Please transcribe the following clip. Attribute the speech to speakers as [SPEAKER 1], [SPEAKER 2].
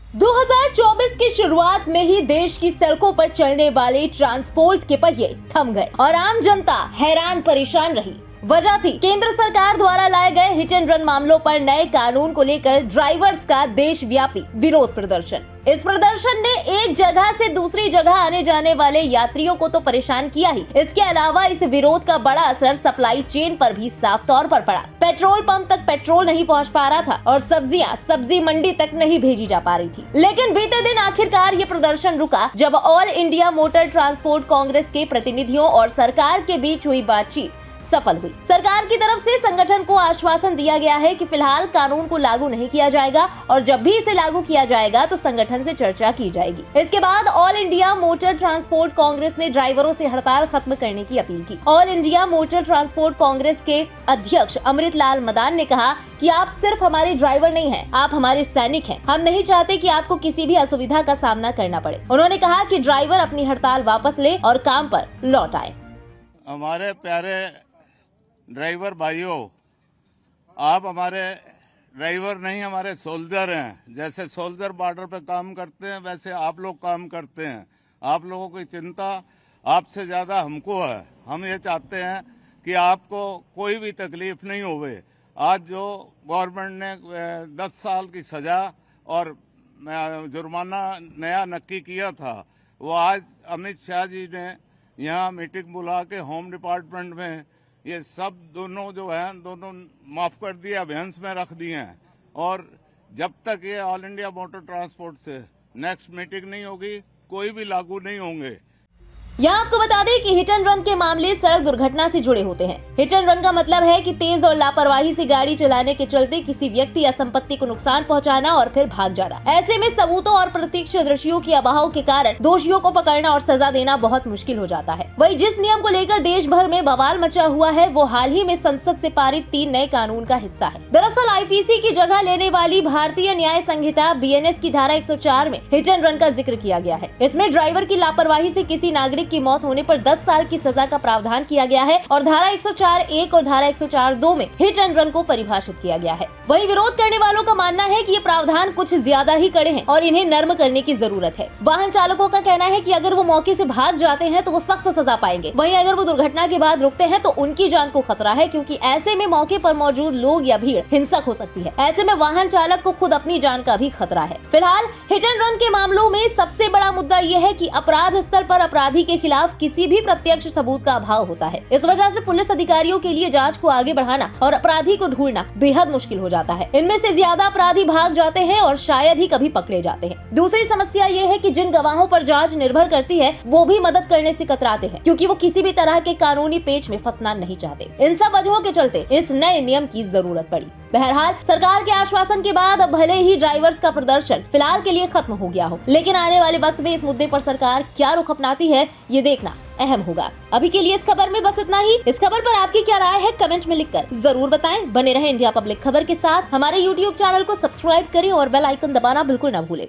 [SPEAKER 1] 2024 की शुरुआत में ही देश की सड़कों पर चलने वाले ट्रांसपोर्ट के पहिए थम गए और आम जनता हैरान परेशान रही। वजह थी केंद्र सरकार द्वारा लाए गए हिट एंड रन मामलों पर नए कानून को लेकर ड्राइवर्स का देशव्यापी विरोध प्रदर्शन। इस प्रदर्शन ने एक जगह से दूसरी जगह आने जाने वाले यात्रियों को तो परेशान किया ही, इसके अलावा इस विरोध का बड़ा असर सप्लाई चेन पर भी साफ तौर पर पड़ा। पेट्रोल पंप तक पेट्रोल नहीं पहुंच पा रहा था और सब्जियां सब्जी मंडी तक नहीं भेजी जा पा रही थी। लेकिन बीते दिन आखिरकार ये प्रदर्शन रुका जब all India motor transport Congress के प्रतिनिधियों और सरकार के बीच हुई बातचीत सफल हुई। सरकार की तरफ से संगठन को आश्वासन दिया गया है कि फिलहाल कानून को लागू नहीं किया जाएगा और जब भी इसे लागू किया जाएगा तो संगठन से चर्चा की जाएगी। इसके बाद all India motor transport Congress ने ड्राइवरों से हड़ताल खत्म करने की अपील की। All India motor transport Congress के अध्यक्ष अमृत लाल मदान ने कहा कि आप सिर्फ हमारे ड्राइवर नहीं हैं, आप हमारे सैनिक हैं। हम नहीं चाहते कि आपको किसी भी असुविधा का सामना करना पड़े। उन्होंने कहा कि ड्राइवर अपनी हड़ताल वापस ले और काम पर लौट आए।
[SPEAKER 2] हमारे प्यारे ड्राइवर भाइयों, आप हमारे ड्राइवर नहीं, हमारे सोल्जर हैं। जैसे सोल्जर बॉर्डर पे काम करते हैं वैसे आप लोग काम करते हैं। आप लोगों की चिंता आपसे ज़्यादा हमको है। हम ये चाहते हैं कि आपको कोई भी तकलीफ नहीं होवे। आज जो गवर्नमेंट ने 10 साल की सज़ा और जुर्माना नया नक्की किया था, वो आज अमित शाह जी ने यहाँ मीटिंग बुला के होम डिपार्टमेंट में ये सब दोनों जो हैं दोनों माफ़ कर दिए, अभियान में रख दिए हैं। और जब तक ये ऑल इंडिया मोटर ट्रांसपोर्ट से नेक्स्ट मीटिंग नहीं होगी, कोई भी लागू नहीं होंगे।
[SPEAKER 1] यहाँ आपको बता दें कि हिट एंड रन के मामले सड़क दुर्घटना से जुड़े होते हैं। हिट एंड रन का मतलब है कि तेज और लापरवाही से गाड़ी चलाने के चलते किसी व्यक्ति या संपत्ति को नुकसान पहुंचाना और फिर भाग जाना। ऐसे में सबूतों और प्रत्यक्ष दृश्यों के अभाव के कारण दोषियों को पकड़ना और सजा देना बहुत मुश्किल हो जाता है। वही जिस नियम को लेकर देश भर में बवाल मचा हुआ है वो हाल ही में संसद से पारित 3 नए कानून का हिस्सा है। दरअसल आईपीसी की जगह लेने वाली भारतीय न्याय संहिता BNS की धारा 104 में हिट एंड रन का जिक्र किया गया है। इसमें ड्राइवर की लापरवाही से किसी नागरिक की मौत होने पर 10 साल की सजा का प्रावधान किया गया है और धारा 104(1) और धारा 104(2) में हिट एंड रन को परिभाषित किया गया है। वही विरोध करने वालों का मानना है कि ये प्रावधान कुछ ज्यादा ही कड़े हैं और इन्हें नर्म करने की जरूरत है। वाहन चालकों का कहना है कि अगर वो मौके से भाग जाते हैं तो वो सख्त सजा पाएंगे। वहीं अगर वो दुर्घटना के बाद रुकते हैं तो उनकी जान को खतरा है, क्योंकि ऐसे में मौके पर मौजूद लोग या भीड़ हिंसक हो सकती है। ऐसे में वाहन चालक को खुद अपनी जान का भी खतरा है। फिलहाल हिट एंड रन के मामलों में सबसे बड़ा मुद्दा ये है कि अपराध स्थल पर अपराधी के खिलाफ किसी भी प्रत्यक्ष सबूत का अभाव होता है। इस वजह से पुलिस अधिकारियों के लिए जांच को आगे बढ़ाना और अपराधी को ढूंढना बेहद मुश्किल हो जाता है। इनमें से ज्यादा अपराधी भाग जाते हैं और शायद ही कभी पकड़े जाते हैं। दूसरी समस्या ये है कि जिन गवाहों पर जांच निर्भर करती है वो भी मदद करने से कतराते हैं, क्योंकि वो किसी भी तरह के कानूनी पेच में फंसना नहीं चाहते। इन सब वजहों के चलते इस नए नियम की जरूरत पड़ी। बहरहाल सरकार के आश्वासन के बाद अब भले ही ड्राइवर्स का प्रदर्शन फिलहाल के लिए खत्म हो गया हो, लेकिन आने वाले वक्त में इस मुद्दे पर सरकार क्या रुख अपनाती है ये देखना अहम होगा। अभी के लिए इस खबर में बस इतना ही। इस खबर पर आपकी क्या राय है कमेंट में लिखकर जरूर बताएं। बने रहें इंडिया पब्लिक खबर के साथ। हमारे YouTube चैनल को सब्सक्राइब करें और बेल आइकन दबाना बिल्कुल न भूलें।